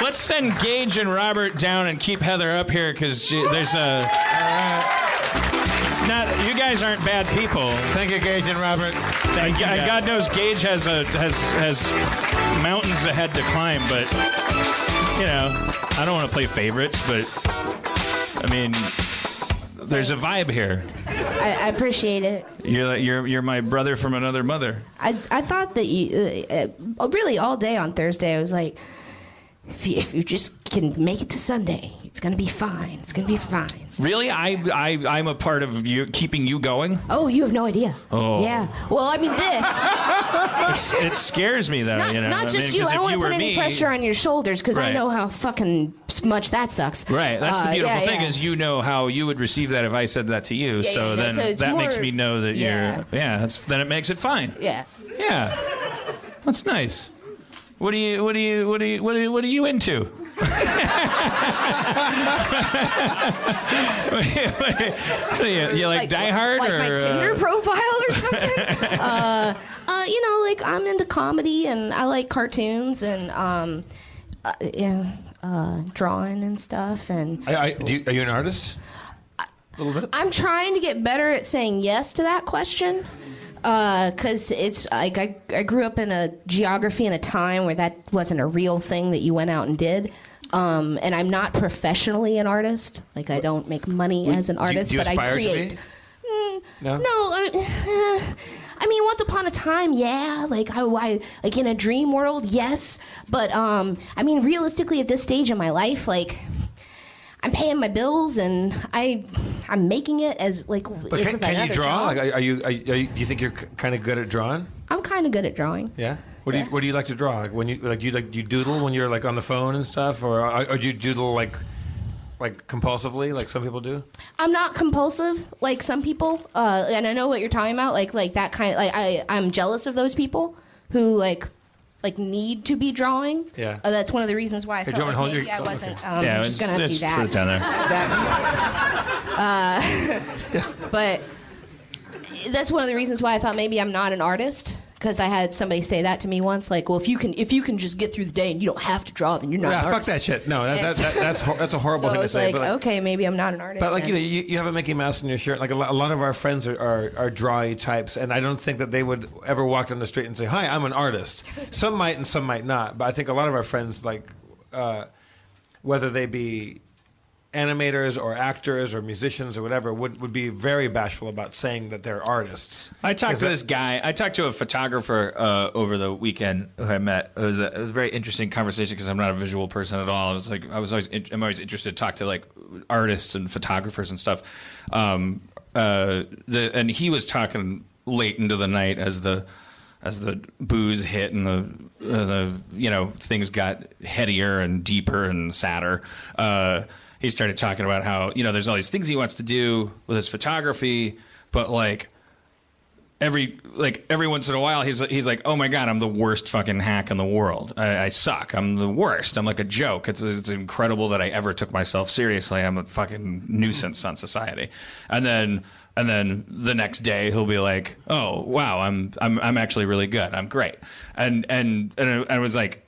let's send Gage and Robert down and keep Heather up here because there's a. It's not. You guys aren't bad people. Thank you, Gage and Robert. And God knows Gage has mountains ahead to climb, but you know, I don't want to play favorites, but I mean, there's a vibe here. I appreciate it. You're my brother from another mother. I thought that you really all day on Thursday I was like, if you just can make it to Sunday, it's gonna be fine. It's gonna be fine. Really, I'm a part of you keeping you going. Oh, you have no idea. Oh, yeah. Well, I mean this. It scares me though. Not just you. I don't want to put any pressure on your shoulders because I know how fucking much that sucks. Right. That's the beautiful thing is you know how you would receive that if I said that to you. So that makes me know that you're. Yeah. Then it makes it fine. Yeah. Yeah. That's nice. What are you into? You like Die Hard? Like or, my Tinder profile or something? Like I'm into comedy and I like cartoons and drawing and stuff. And are you an artist? A little bit. I'm trying to get better at saying yes to that question. Because it's like I grew up in a geography in a time where that wasn't a real thing that you went out and did. And I'm not professionally an artist. Like I don't make money as an artist, do you but I create. To be? No. I mean, once upon a time, yeah. Like I like in a dream world, yes. But I mean, realistically, at this stage in my life, like. I'm paying my bills and I'm making it as like. But can you draw? Like, do you think you're kind of good at drawing? I'm kind of good at drawing. Yeah. What do you like to draw? Like when you you doodle when you're like on the phone and stuff, or do you doodle like compulsively like some people do? I'm not compulsive like some people, and I know what you're talking about. Like that kind of I'm jealous of those people who like need to be drawing. Yeah. That's one of the reasons why I felt like maybe I wasn't just going to do that. Put it down there. But that's one of the reasons why I thought maybe I'm not an artist. Because I had somebody say that to me once, like, well, if you can just get through the day and you don't have to draw, then you're not an artist. Fuck that shit. No, that's a horrible thing to say. So okay, maybe I'm not an artist. But like you have a Mickey Mouse in your shirt. Like a lot of our friends are drawy types, and I don't think that they would ever walk down the street and say, "Hi, I'm an artist." Some might and some might not. But I think a lot of our friends, like whether they be animators or actors or musicians or whatever would be very bashful about saying that they're artists. I talked to a photographer over the weekend who I met. It was a very interesting conversation because I'm not a visual person at all. I'm always interested to talk to like artists and photographers and stuff. And he was talking late into the night as the booze hit and the things got headier and deeper and sadder. He started talking about how, there's all these things he wants to do with his photography, but every once in a while he's like, oh my God, I'm the worst fucking hack in the world. I suck. I'm the worst. I'm like a joke. It's incredible that I ever took myself seriously. I'm a fucking nuisance on society. And then the next day he'll be like, oh wow, I'm actually really good. I'm great. And I was like,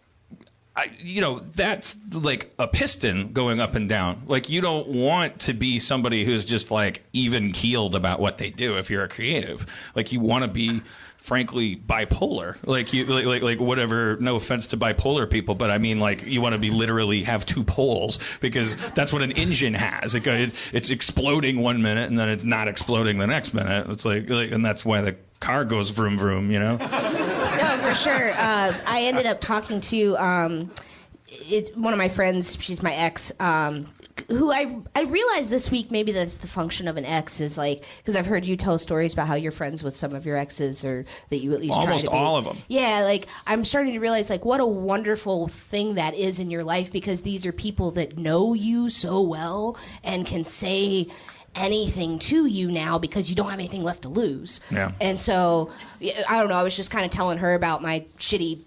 that's like a piston going up and down. Like you don't want to be somebody who's just like even keeled about what they do if you're a creative. Like you want to be frankly bipolar. Like you like whatever, no offense to bipolar people, but I mean like you want to be literally have two poles because that's what an engine has. It's exploding one minute and then it's not exploding the next minute. It's like and that's why the car goes vroom vroom, No, for sure. I ended up talking to it's one of my friends. She's my ex. Who I realized this week maybe that's the function of an ex is like because I've heard you tell stories about how you're friends with some of your exes or that you at least almost try to be. all of them. Yeah, like I'm starting to realize like what a wonderful thing that is in your life because these are people that know you so well and can say anything to you now because you don't have anything left to lose. Yeah. And so, I don't know, I was just kind of telling her about my shitty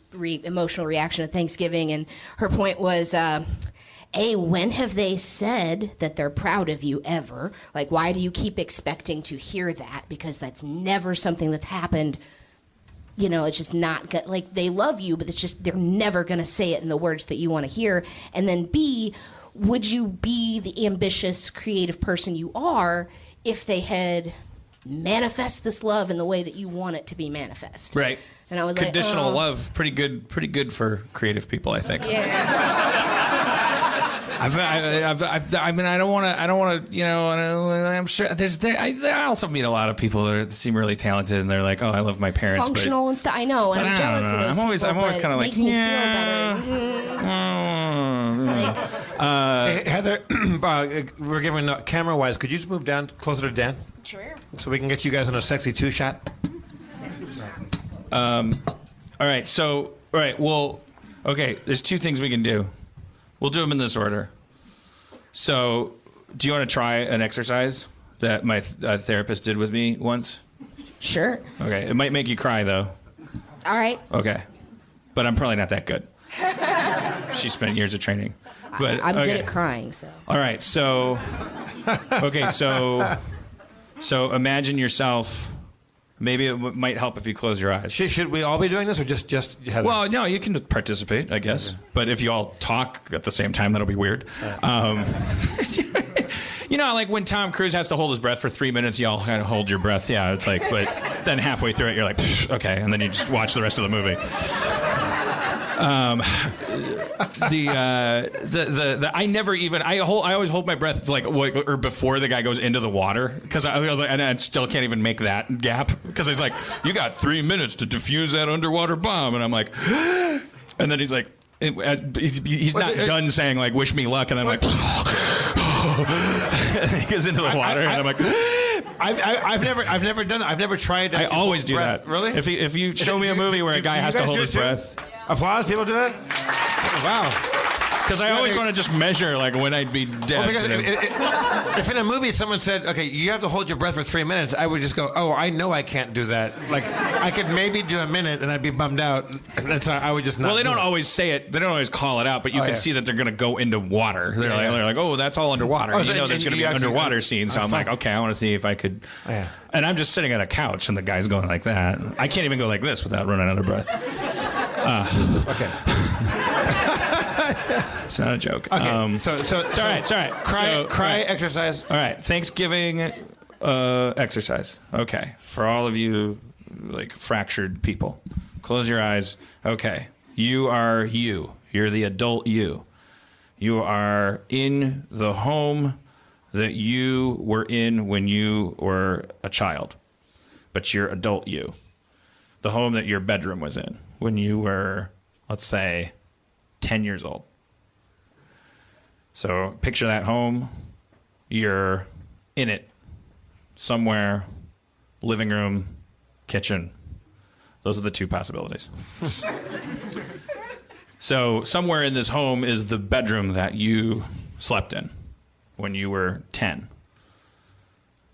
emotional reaction to Thanksgiving, and her point was, when have they said that they're proud of you ever? Like, why do you keep expecting to hear that? Because that's never something that's happened it's just not good. Like, they love you, but it's just they're never going to say it in the words that you want to hear. And then B, would you be the ambitious, creative person you are if they had manifest this love in the way that you want it to be manifest? Right. And I was Conditional like, love, pretty good for creative people, I think. Yeah. I mean, I don't want to, I'm sure I also meet a lot of people that seem really talented, and they're like, oh, I love my parents. Functional and stuff. I know, and I'm jealous of those I'm always people, kind of like, makes me feel better. Hey, Heather, we're giving camera-wise. Could you just move down closer to Dan? Sure. So we can get you guys in a sexy two-shot. All right. Well, okay. There's two things we can do. We'll do them in this order. So, do you want to try an exercise that my therapist did with me once? Sure. Okay. It might make you cry, though. All right. Okay. But I'm probably not that good. She spent years of training. But I'm good at crying, so. All right. So, okay. So imagine yourself. Maybe it might help if you close your eyes. Should we all be doing this, or just Heather? Well, no, you can participate, I guess. Okay. But if you all talk at the same time, that'll be weird. Like when Tom Cruise has to hold his breath for 3 minutes, you all kind of hold your breath. Yeah, it's like, but then halfway through it, you're like, okay, and then you just watch the rest of the movie. I always hold my breath or before the guy goes into the water, because I was like, and I still can't even make that gap, because he's like, you got 3 minutes to defuse that underwater bomb, and I'm like, and then he's like, he's not done saying like wish me luck, and then I'm like, and he goes into the water, and I'm like. I've never done that. I've never tried that. I always do breath. that. Really? If you show me a movie where a guy has to hold his breath. Applause. People do that. Wow. Because I always want to just measure like when I'd be dead. Well, because if in a movie someone said, okay, you have to hold your breath for 3 minutes, I would just go, oh, I know I can't do that. Like, I could maybe do a minute and I'd be bummed out. And so I would just not. Well, they don't always say it. They don't always call it out, but you can see that they're going to go into water. They're like, oh, that's all underwater. So there's going to be an underwater scene. So I'm like, okay, I want to see if I could. Oh, yeah. And I'm just sitting on a couch and the guy's going like that. I can't even go like this without running out of breath. Okay. It's not a joke. Okay. So it's all right. Cry exercise. All right. Thanksgiving exercise. Okay. For all of you, like, fractured people, close your eyes. Okay. You are you. You're the adult you. You are in the home that you were in when you were a child, but you're adult you. The home that your bedroom was in when you were, let's say, 10 years old. So picture that home. You're in it somewhere, living room, kitchen. Those are the two possibilities. So somewhere in this home is the bedroom that you slept in when you were 10.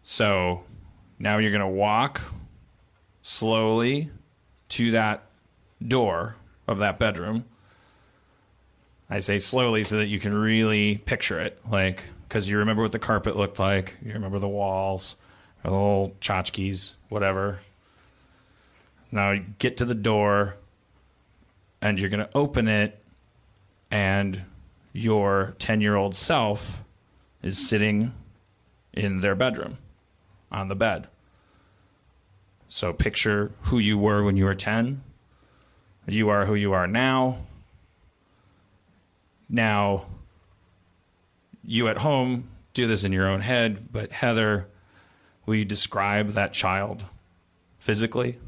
So now you're going to walk slowly to that door of that bedroom. I say slowly so that you can really picture it, like, because you remember what the carpet looked like, you remember the walls, or the little tchotchkes, whatever. Now you get to the door, and you're going to open it, and your 10-year-old self is sitting in their bedroom on the bed. So picture who you were when you were 10. You are who you are now. Now, you at home do this in your own head, but Heather, will you describe that child physically?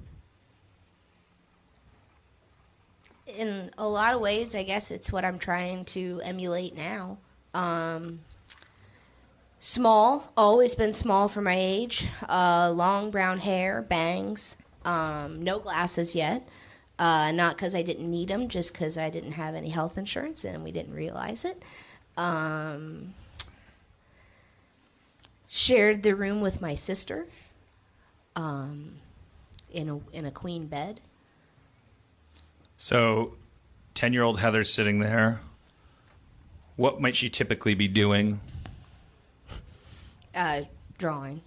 In a lot of ways, I guess it's what I'm trying to emulate now. Small, always been small for my age. Long brown hair, bangs, no glasses yet. Not because I didn't need them, just because I didn't have any health insurance and we didn't realize it. Shared the room with my sister in a queen bed. So 10-year-old Heather's sitting there. What might she typically be doing? Drawing.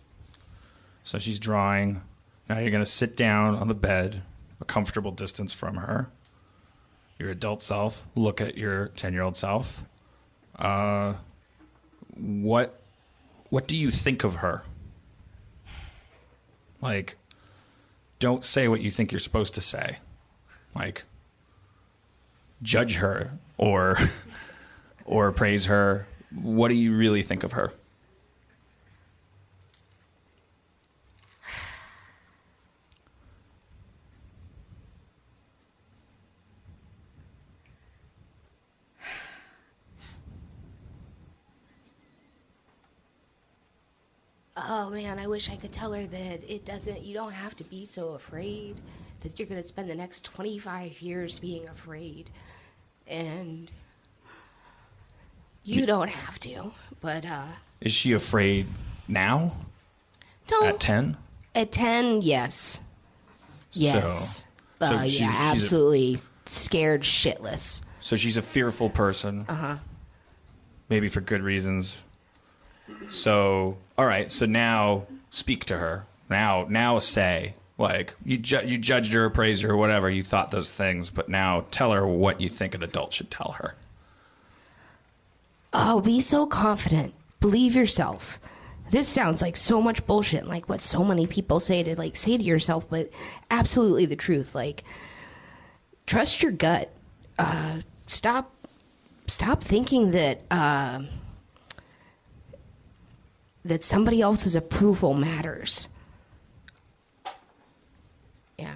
So she's drawing. Now you're going to sit down on the bed a comfortable distance from her. Your adult self, look at your 10-year-old self. What do you think of her? Like, don't say what you think you're supposed to say. Like, judge her or praise her. What do you really think of her? Oh man, I wish I could tell her that you don't have to be so afraid, that you're going to spend the next 25 years being afraid. And you don't have to, but Is she afraid now? no. At 10? At 10, yes. Yes. So she's absolutely scared shitless. So she's a fearful person. Uh-huh. Maybe for good reasons. So, all right. So now speak to her. Now say, like, you judged her, praised her, whatever. You thought those things. But now tell her what you think an adult should tell her. Oh, be so confident. Believe yourself. This sounds like so much bullshit, like what so many people say to yourself, but absolutely the truth. Like, trust your gut. Stop thinking that that somebody else's approval matters. Yeah.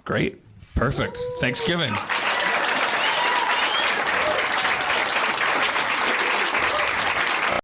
Great. Perfect. Thanksgiving.